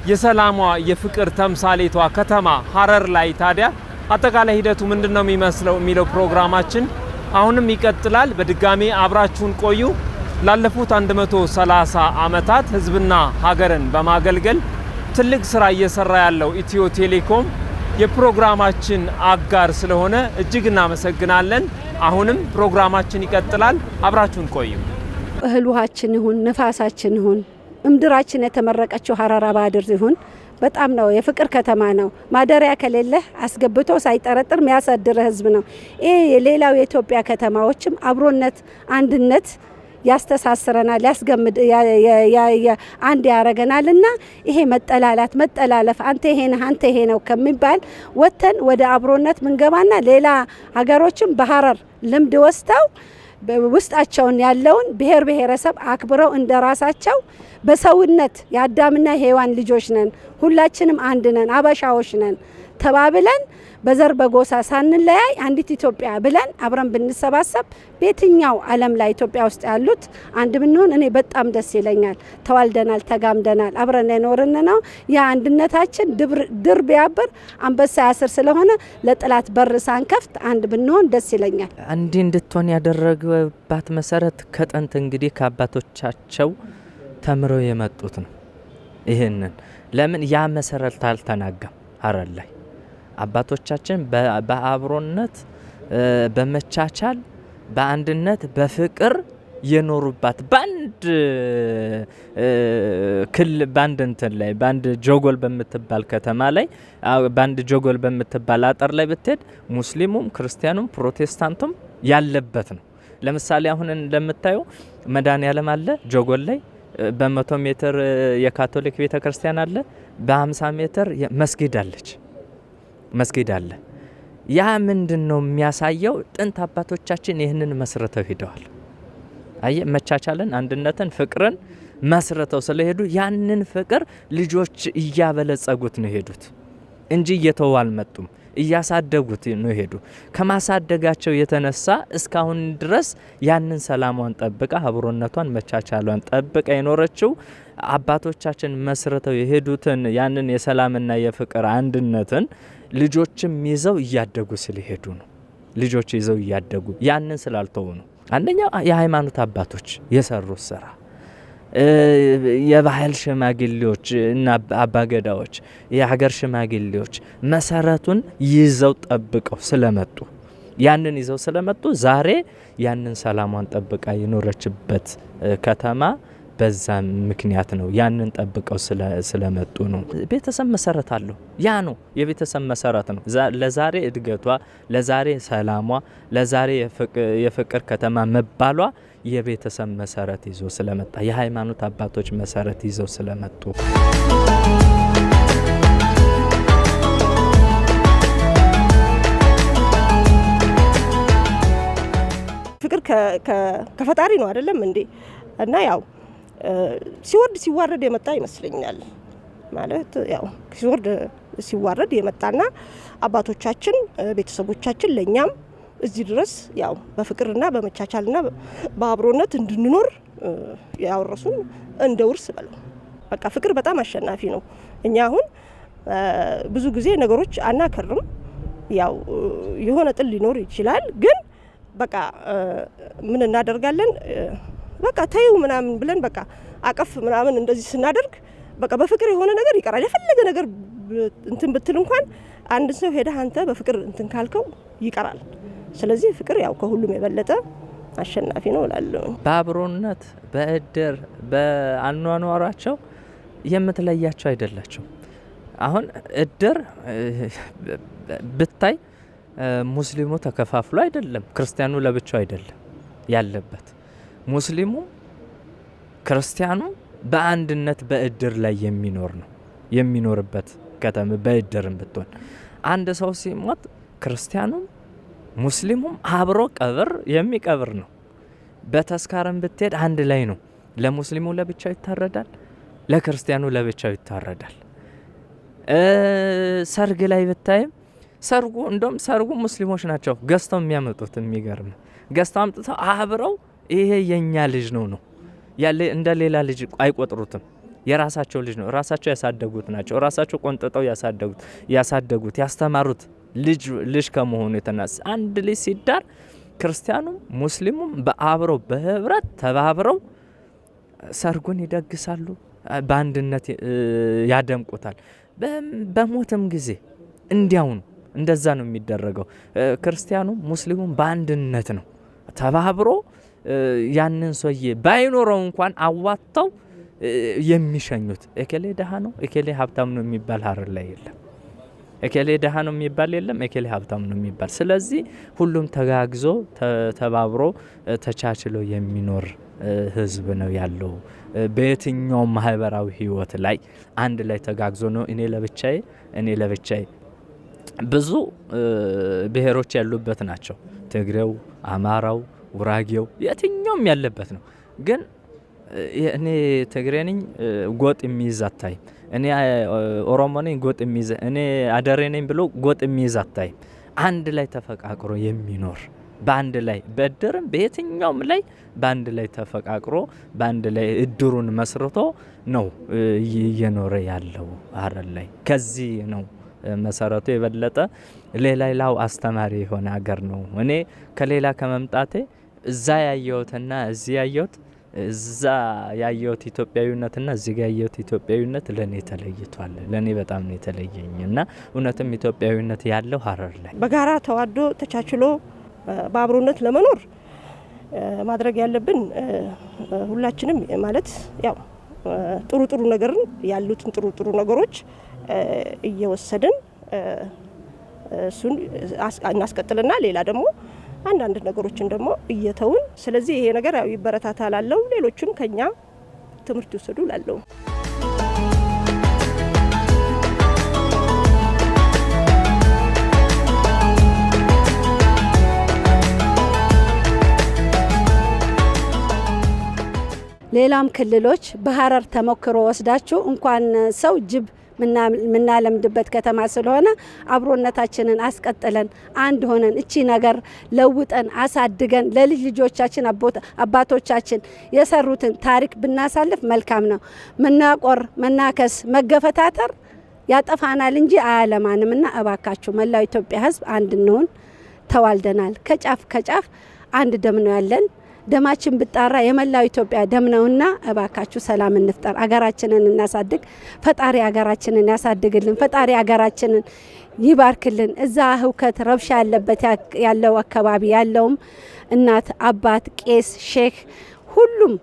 የሰላሟ የፍቅር ተምሳሌቷ ከተማ ሐረር ላይ ታዲያ አጠቃላይ ሂደቱ ምንድነው የሚመስለው የሚለው ፕሮግራማችን አሁንም ይቀጥላል። በድጋሚ አብራችሁን ቆዩ። ላለፉት 130 ዓመታት ህዝብና ሀገርን በማገልገል ትልቅ ስራ እየሰራ ያለው ኢትዮ ቴሌኮም የፕሮግራማችን አጋር ስለሆነ እጅግ እናመሰግናለን። አሁንም ፕሮግራማችን ይቀጥላል። አብራችሁን ቆዩ። እህል ውሃችን ይሁን ንፋሳችን ይሁን እምድራችን የተመረቀችው ሐረር አባድር ይሁን በጣም ነው የፍቅር ከተማ ነው። ማደሪያ ከሌለ አስገብቶ ሳይጠረጥር የሚያሳድር ህዝብ ነው። ይሄ የሌላው የኢትዮጵያ ከተማዎችም አብሮነት አንድነት ያስተሳስረናል፣ ያስገምድ አንድ ያረገናልና ይሄ መጠላላት መጠላለፍ አንተ ይሄ ነህ አንተ ይሄ ነው ከሚባል ወተን ወደ አብሮነት ምንገባና ሌላ ሀገሮችም በሐረር ልምድ ወስተው ውስጣቸውን ያለውን ብሔር ብሔረሰብ አክብረው እንደራሳቸው በሰውነት የአዳምና ሔዋን ልጆች ነን፣ ሁላችንም አንድ ነን፣ አበሻዎች ነን ተባብለን በዘር በጎሳ ሳንለያይ አንዲት ኢትዮጵያ ብለን አብረን ብንሰባሰብ በየትኛው ዓለም ላይ ኢትዮጵያ ውስጥ ያሉት አንድ ብንሆን እኔ በጣም ደስ ይለኛል። ተዋልደናል፣ ተጋምደናል፣ አብረን የኖርን ነው። ያ አንድነታችን ድር ቢያብር አንበሳ ያስር ስለሆነ ለጥላት በር ሳንከፍት አንድ ብንሆን ደስ ይለኛል። አንድ እንድትሆን ያደረገባት መሰረት ከጥንት እንግዲህ ከአባቶቻቸው ተምረው የመጡት ነው። ይሄንን ለምን ያ መሰረት አልተናጋም? ሐረር ላይ አባቶቻችን በአብሮነት በመቻቻል በአንድነት በፍቅር የኖሩባት ባንድ ባንድ እንትን ላይ ባንድ ጆጎል በምትባል ከተማ ላይ ባንድ ጆጎል በምትባል አጠር ላይ ብትሄድ ሙስሊሙም ክርስቲያኑም ፕሮቴስታንቱም ያለበት ነው። ለምሳሌ አሁን እንደምታዩ መድኃኔዓለም አለ ጆጎል ላይ፣ በ100 ሜትር የካቶሊክ ቤተክርስቲያን አለ፣ በ50 ሜትር መስጊድ አለች መስጊድ አለ። ያ ምንድነው የሚያሳየው? ጥንት አባቶቻችን ይህንን መስርተው ሄደዋል። አየ መቻቻልን፣ አንድነትን፣ ፍቅርን መስርተው ስለሄዱ ያንን ፍቅር ልጆች እያበለጸጉት ነው ሄዱት እንጂ እየተው አልመጡም። እያሳደጉት ነው ሄዱ። ከማሳደጋቸው የተነሳ እስካሁን ድረስ ያንን ሰላሟን ጠብቃ አብሮነቷን መቻቻሏን ጠብቃ የኖረችው አባቶቻችን መስርተው የሄዱትን ያንን የሰላምና የፍቅር አንድነትን ልጆችም ይዘው እያደጉ ስለሄዱ ነው። ልጆች ይዘው እያደጉ ያንን ስላልተው ነው። አንደኛው የሃይማኖት አባቶች የሰሩት ስራ፣ የባህል ሽማግሌዎች እና አባገዳዎች የሀገር ሽማግሌዎች መሰረቱን ይዘው ጠብቀው ስለመጡ ያንን ይዘው ስለመጡ ዛሬ ያንን ሰላሟን ጠብቃ የኖረችበት ከተማ በዛ ምክንያት ነው። ያንን ጠብቀው ስለመጡ ነው። ቤተሰብ መሰረት አለው። ያ ነው የቤተሰብ መሰረት ነው። ለዛሬ እድገቷ፣ ለዛሬ ሰላሟ፣ ለዛሬ የፍቅር ከተማ መባሏ የቤተሰብ መሰረት ይዞ ስለመጣ የሃይማኖት አባቶች መሰረት ይዘው ስለመጡ ፍቅር ከፈጣሪ ነው አይደለም እንዴ? እና ያው ሲወርድ ሲዋረድ የመጣ ይመስለኛል። ማለት ያው ሲዋረድ የመጣና አባቶቻችን ቤተሰቦቻችን ለኛም እዚህ ድረስ ያው በፍቅርና በመቻቻልና በአብሮነት እንድንኖር ያወረሱን እንደ ውርስ በለው። በቃ ፍቅር በጣም አሸናፊ ነው። እኛ አሁን ብዙ ጊዜ ነገሮች አናከርም። ያው የሆነ ጥል ሊኖር ይችላል፣ ግን በቃ ምን እናደርጋለን? በቃ ተይው ምናምን ብለን በቃ አቀፍ ምናምን እንደዚህ ስናደርግ በቃ በፍቅር የሆነ ነገር ይቀራል። የፈለገ ነገር እንትን ብትል እንኳን አንድ ሰው ሄደህ አንተ በፍቅር እንትን ካልከው ይቀራል። ስለዚህ ፍቅር ያው ከሁሉም የበለጠ አሸናፊ ነው እላለሁ። በአብሮነት በእድር በአኗኗራቸው የምትለያቸው አይደላቸው። አሁን እድር ብታይ ሙስሊሙ ተከፋፍሎ አይደለም፣ ክርስቲያኑ ለብቻው አይደለም ያለበት። ሙስሊሙ ክርስቲያኑ በአንድነት በእድር ላይ የሚኖር ነው የሚኖርበት ከተማ። በእድርም ብትሆን አንድ ሰው ሲሞት ክርስቲያኑም ሙስሊሙም አብሮ ቀብር የሚቀብር ነው። በተስካርም ብትሄድ አንድ ላይ ነው። ለሙስሊሙ ለብቻው ይታረዳል፣ ለክርስቲያኑ ለብቻው ይታረዳል። ሰርግ ላይ ብታይም ሰርጉ ሙስሊሞች ናቸው ገዝተው የሚያመጡት። የሚገርም ገዝተው አምጥተው አብረው ይሄ የኛ ልጅ ነው ያለ እንደ ሌላ ልጅ አይቆጥሩትም። የራሳቸው ልጅ ነው፣ ራሳቸው ያሳደጉት ናቸው። ራሳቸው ቆንጥጠው ያሳደጉት ያስተማሩት ልጅ ከመሆኑ የተነሳ አንድ ልጅ ሲዳር ክርስቲያኑም ሙስሊሙም በአብረው በህብረት ተባብረው ሰርጉን ይደግሳሉ፣ በአንድነት ያደምቁታል። በሞትም ጊዜ እንዲያው ነው፣ እንደዛ ነው የሚደረገው። ክርስቲያኑ ሙስሊሙም በአንድነት ነው ተባብሮ ያንን ሰውዬ ባይኖረው እንኳን አዋጣው የሚሸኙት። እከሌ ደሃ ነው እከሌ ሀብታም ነው የሚባል ሀረር ላይ የለም። እከሌ ደሃ ነው የሚባል የለም፣ እከሌ ሀብታም ነው የሚባል። ስለዚህ ሁሉም ተጋግዞ ተባብሮ ተቻችሎ የሚኖር ህዝብ ነው ያለው። በየትኛውም ማህበራዊ ህይወት ላይ አንድ ላይ ተጋግዞ ነው። እኔ ለብቻዬ ብዙ ብሔሮች ያሉበት ናቸው። ትግሬው፣ አማራው፣ ጉራጌው የትኛውም ያለበት ነው። ግን እኔ ትግሬ ነኝ ጎጥ የሚይዝ አታይም። እኔ ኦሮሞ ነኝ ጎጥ የሚይዝ፣ እኔ አደሬ ነኝ ብሎ ጎጥ የሚይዝ አታይም። አንድ ላይ ተፈቃቅሮ የሚኖር በአንድ ላይ በእድርም በየትኛውም ላይ በአንድ ላይ ተፈቃቅሮ በአንድ ላይ እድሩን መስርቶ ነው እየኖረ ያለው ሀረር ላይ። ከዚህ ነው መሰረቱ የበለጠ ሌላው አስተማሪ የሆነ ሀገር ነው። እኔ ከሌላ ከመምጣቴ እዛ ያየሁትና እዚህ ያየሁት እዛ ያየሁት ኢትዮጵያዊነትና እዚህ ጋር ያየሁት ኢትዮጵያዊነት ለኔ ተለይቷል። ለኔ በጣም ነው የተለየኝ እና እውነትም ኢትዮጵያዊነት ያለው ሀረር ላይ በጋራ ተዋዶ ተቻችሎ በአብሮነት ለመኖር ማድረግ ያለብን ሁላችንም ማለት ያው ጥሩ ነገርን ያሉትን ጥሩ ነገሮች እየወሰድን እሱን እናስቀጥልና ሌላ ደግሞ አንዳንድ ነገሮችን ደግሞ እየተውን፣ ስለዚህ ይሄ ነገር ያው ይበረታታል አለው። ሌሎችም ከኛ ትምህርት ይወሰዱ ላለው ሌላም ክልሎች በሀረር ተሞክሮ ወስዳችሁ እንኳን ሰው ጅብ ምናለምድበት ከተማ ስለሆነ አብሮነታችንን አስቀጥለን አንድ ሆነን እቺ ነገር ለውጠን አሳድገን ለልጅ ልጆቻችን አባቶቻችን የሰሩትን ታሪክ ብናሳልፍ መልካም ነው። መናቆር፣ መናከስ፣ መገፈታተር ያጠፋናል እንጂ አያለማንምና እባካችሁ መላው ኢትዮጵያ ሕዝብ አንድ እንሁን። ተዋልደናል። ከጫፍ ከጫፍ አንድ ደም ነው ያለን። ደማችን ብጣራ የመላው ኢትዮጵያ ደም ነውና እባካችሁ ሰላም እንፍጠር፣ አገራችንን እናሳድግ። ፈጣሪ አገራችንን ያሳድግልን፣ ፈጣሪ አገራችንን ይባርክልን። እዛ ህውከት ረብሻ ያለው አካባቢ ያለውም እናት፣ አባት፣ ቄስ፣ ሼክ ሁሉም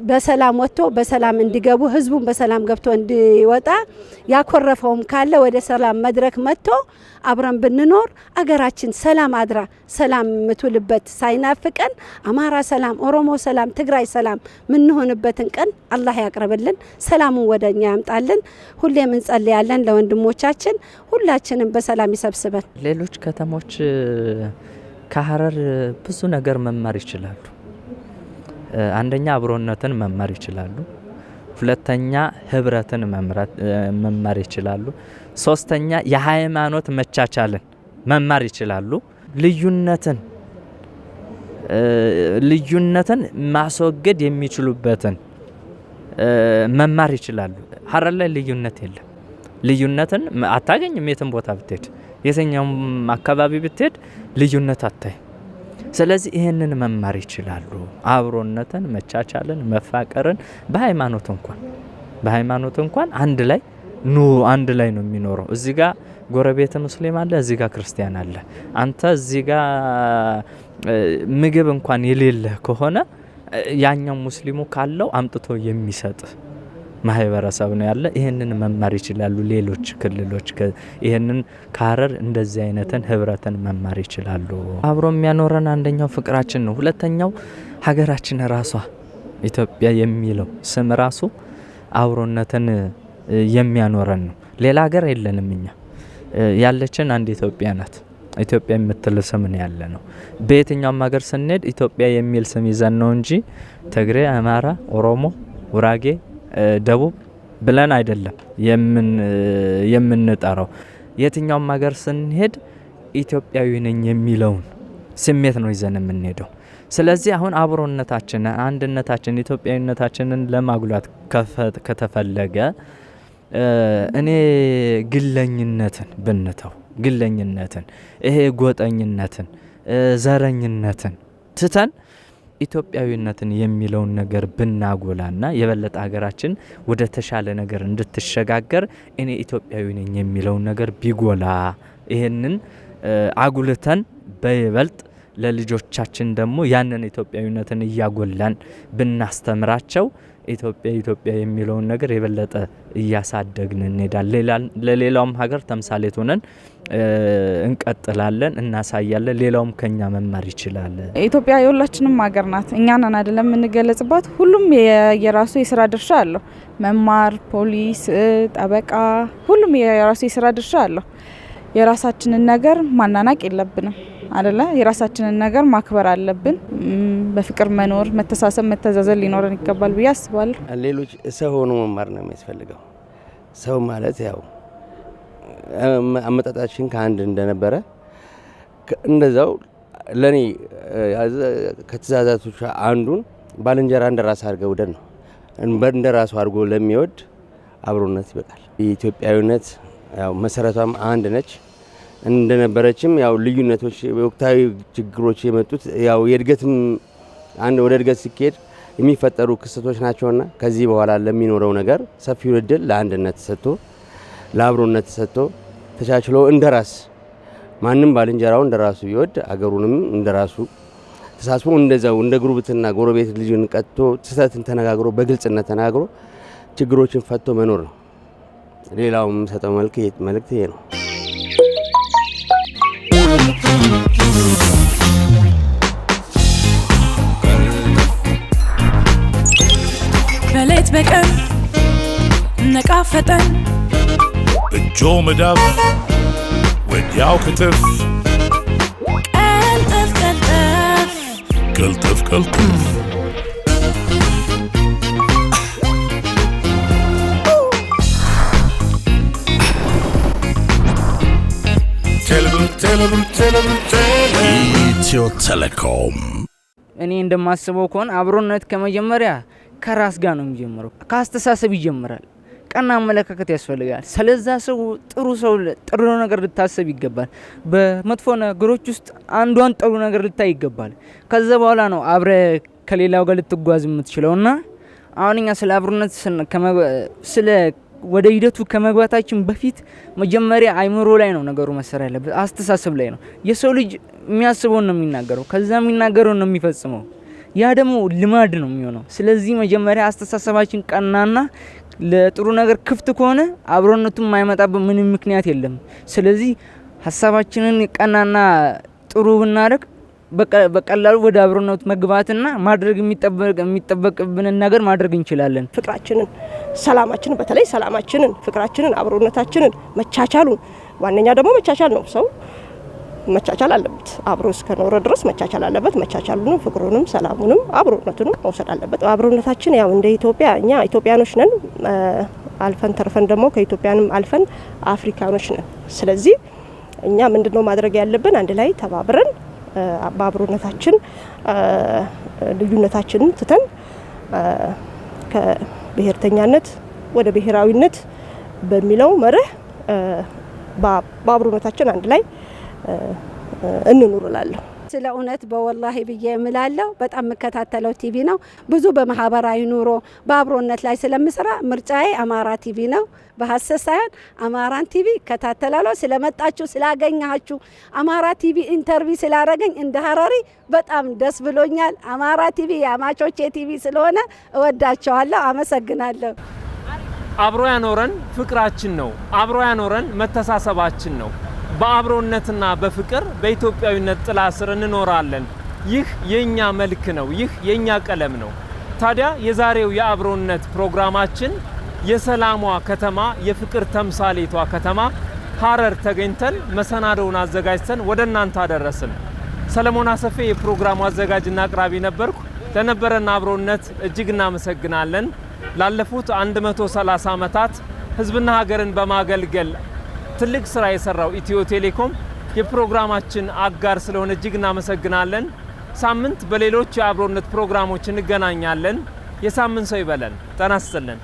በሰላም ወጥቶ በሰላም እንዲገቡ፣ ህዝቡን በሰላም ገብቶ እንዲወጣ፣ ያኮረፈውም ካለ ወደ ሰላም መድረክ መጥቶ አብረን ብንኖር አገራችን ሰላም አድራ ሰላም ምትውልበት ሳይናፍቀን አማራ ሰላም፣ ኦሮሞ ሰላም፣ ትግራይ ሰላም ምንሆንበትን ቀን አላህ ያቅርብልን። ሰላሙን ወደኛ ያምጣልን። ሁሌም እንጸልያለን ለወንድሞቻችን፣ ሁላችንም በሰላም ይሰብስበን። ሌሎች ከተሞች ከሀረር ብዙ ነገር መማር ይችላሉ። አንደኛ አብሮነትን መማር ይችላሉ። ሁለተኛ ህብረትን መማር ይችላሉ። ሶስተኛ የሃይማኖት መቻቻልን መማር ይችላሉ። ልዩነትን ማስወገድ የሚችሉበትን መማር ይችላሉ። ሀረር ላይ ልዩነት የለም። ልዩነትን አታገኝም። የትም ቦታ ብትሄድ፣ የትኛውም አካባቢ ብትሄድ ልዩነት አታይ። ስለዚህ ይህንን መማር ይችላሉ። አብሮነትን፣ መቻቻልን፣ መፋቀርን በሃይማኖት እንኳን አንድ ላይ ነው የሚኖረው። እዚህ ጋር ጎረቤት ሙስሊም አለ፣ እዚህ ጋር ክርስቲያን አለ። አንተ እዚህ ጋር ምግብ እንኳን የሌለ ከሆነ ያኛው ሙስሊሙ ካለው አምጥቶ የሚሰጥ ማህበረሰብ ነው ያለ። ይህንን መማር ይችላሉ ሌሎች ክልሎች። ይህንን ከሀረር እንደዚህ አይነትን ህብረትን መማር ይችላሉ። አብሮ የሚያኖረን አንደኛው ፍቅራችን ነው። ሁለተኛው ሀገራችን ራሷ ኢትዮጵያ የሚለው ስም ራሱ አብሮነትን የሚያኖረን ነው። ሌላ ሀገር የለንም። እኛ ያለችን አንድ ኢትዮጵያ ናት። ኢትዮጵያ የምትል ስም ነው ያለ ነው። በየትኛውም ሀገር ስንሄድ ኢትዮጵያ የሚል ስም ይዘን ነው እንጂ ትግሬ፣ አማራ፣ ኦሮሞ፣ ጉራጌ፣ ደቡብ ብለን አይደለም የምንጠራው። የትኛውም ሀገር ስንሄድ ኢትዮጵያዊ ነኝ የሚለውን ስሜት ነው ይዘን የምንሄደው። ስለዚህ አሁን አብሮነታችንን፣ አንድነታችንን፣ ኢትዮጵያዊነታችንን ለማጉላት ከተፈለገ እኔ ግለኝነትን ብንተው፣ ይሄ ጎጠኝነትን፣ ዘረኝነትን ትተን ኢትዮጵያዊነትን የሚለውን ነገር ብናጎላና የበለጠ ሀገራችን ወደ ተሻለ ነገር እንድትሸጋገር እኔ ኢትዮጵያዊ ነኝ የሚለውን ነገር ቢጎላ፣ ይሄንን አጉልተን በይበልጥ ለልጆቻችን ደግሞ ያንን ኢትዮጵያዊነትን እያጎላን ብናስተምራቸው ኢትዮጵያ የሚለውን ነገር የበለጠ እያሳደግን እንሄዳለን። ለሌላውም ሀገር ተምሳሌት ሆነን እንቀጥላለን፣ እናሳያለን። ሌላውም ከኛ መማር ይችላል። ኢትዮጵያ የሁላችንም ሀገር ናት። እኛን አይደለም የምንገለጽባት። ሁሉም የራሱ የስራ ድርሻ አለው። መማር፣ ፖሊስ፣ ጠበቃ፣ ሁሉም የራሱ የስራ ድርሻ አለው። የራሳችንን ነገር ማናናቅ የለብንም አይደለ? የራሳችንን ነገር ማክበር አለብን። በፍቅር መኖር፣ መተሳሰብ፣ መተዛዘን ሊኖረን ይገባል ብዬ አስባለሁ። ሌሎች ሰው ሆኖ መማር ነው የሚያስፈልገው። ሰው ማለት ያው አመጣጣችን ከአንድ እንደነበረ እንደዛው ለኔ ከትእዛዛቶች አንዱን ባልንጀራ እንደራስ አድርገው ውደድ ነው። እንደራሱ አድርጎ ለሚወድ አብሮነት ይበቃል። የኢትዮጵያዊነት ያው መሰረቷም አንድ ነች። እንደነበረችም ያው ልዩነቶች፣ ወቅታዊ ችግሮች የመጡት ያው የእድገትም አንድ ወደ እድገት ሲኬድ የሚፈጠሩ ክስተቶች ናቸውና ከዚህ በኋላ ለሚኖረው ነገር ሰፊው እድል ለአንድነት ሰጥቶ ለአብሮነት ሰጥቶ ተቻችሎ እንደራስ ማንም ባልንጀራው እንደራሱ ይወድ አገሩንም እንደራሱ ተሳስቦ እንደዛው እንደ ጉርብትና ጎረቤት ልጅን ቀጥቶ ስህተትን ተነጋግሮ በግልጽነት ተናግሮ ችግሮችን ፈቶ መኖር ነው። ሌላውም ሰጠው መልእክት ይሄ ነው። በሌት በቀን ነቃ ፈጠን በእጆ መዳፍ ወዲያው ክትፍ ቀልጠፍ ኢትዮ ቴሌኮም። እኔ እንደማስበው ከሆነ አብሮነት ከመጀመሪያ ከራስ ጋር ነው የሚጀምረው። ከአስተሳሰብ ይጀምራል። ቀና አመለካከት ያስፈልጋል። ስለዛ ሰው ጥሩ ነገር ልታሰብ ይገባል። በመጥፎ ነገሮች ውስጥ አንዷን ጥሩ ነገር ልታይ ይገባል። ከዛ በኋላ ነው አብረ ከሌላው ጋር ልትጓዝ የምትችለውና አሁን እኛ ስለ አብሮነት ስለ ወደ ሂደቱ ከመግባታችን በፊት መጀመሪያ አይምሮ ላይ ነው ነገሩ መሰራ ያለበት፣ አስተሳሰብ ላይ ነው። የሰው ልጅ የሚያስበውን ነው የሚናገረው፣ ከዛ የሚናገረውን ነው የሚፈጽመው። ያ ደግሞ ልማድ ነው የሚሆነው። ስለዚህ መጀመሪያ አስተሳሰባችን ቀናና ለጥሩ ነገር ክፍት ከሆነ አብሮነቱን የማይመጣበት ምንም ምክንያት የለም። ስለዚህ ሀሳባችንን ቀናና ጥሩ ብናደርግ በቀላሉ ወደ አብሮነቱ መግባትና ማድረግ የሚጠበቅብንን ነገር ማድረግ እንችላለን። ፍቅራችንን፣ ሰላማችንን፣ በተለይ ሰላማችንን፣ ፍቅራችንን፣ አብሮነታችንን፣ መቻቻሉን ዋነኛ ደግሞ መቻቻል ነው። ሰው መቻቻል አለበት። አብሮ እስከኖረ ድረስ መቻቻል አለበት። መቻቻሉንም፣ ፍቅሩንም፣ ሰላሙንም አብሮነቱንም መውሰድ አለበት። አብሮነታችን ያው እንደ ኢትዮጵያ እኛ ኢትዮጵያኖች ነን። አልፈን ተርፈን ደግሞ ከኢትዮጵያንም አልፈን አፍሪካኖች ነን። ስለዚህ እኛ ምንድነው ማድረግ ያለብን? አንድ ላይ ተባብረን በአብሮነታችን ልዩነታችንን ትተን ከብሔርተኛነት ወደ ብሔራዊነት በሚለው መርህ በአብሮነታችን አንድ ላይ እንኑር እላለሁ። ስለ እውነት በወላሂ ብዬ እምላለሁ። በጣም የምከታተለው ቲቪ ነው። ብዙ በማህበራዊ ኑሮ በአብሮነት ላይ ስለምሰራ ምርጫዬ አማራ ቲቪ ነው። በሀሰት ሳይሆን አማራን ቲቪ እከታተላለሁ። ስለመጣችሁ ስላገኛችሁ አማራ ቲቪ ኢንተርቪው ስላደረገኝ እንደ ሀረሪ በጣም ደስ ብሎኛል። አማራ ቲቪ የአማቾቼ ቲቪ ስለሆነ እወዳቸዋለሁ። አመሰግናለሁ። አብሮ ያኖረን ፍቅራችን ነው። አብሮ ያኖረን መተሳሰባችን ነው። በአብሮነትና በፍቅር በኢትዮጵያዊነት ጥላ ስር እንኖራለን። ይህ የኛ መልክ ነው። ይህ የኛ ቀለም ነው። ታዲያ የዛሬው የአብሮነት ፕሮግራማችን የሰላሟ ከተማ የፍቅር ተምሳሌቷ ከተማ ሀረር ተገኝተን መሰናዶውን አዘጋጅተን ወደ እናንተ አደረስን። ሰለሞን አሰፌ የፕሮግራሙ አዘጋጅና አቅራቢ ነበርኩ። ለነበረን አብሮነት እጅግ እናመሰግናለን። ላለፉት 130 ዓመታት ህዝብና ሀገርን በማገልገል ትልቅ ስራ የሰራው ኢትዮ ቴሌኮም የፕሮግራማችን አጋር ስለሆነ እጅግ እናመሰግናለን። ሳምንት በሌሎች የአብሮነት ፕሮግራሞች እንገናኛለን። የሳምንት ሰው ይበለን። ጤና ይስጥልን።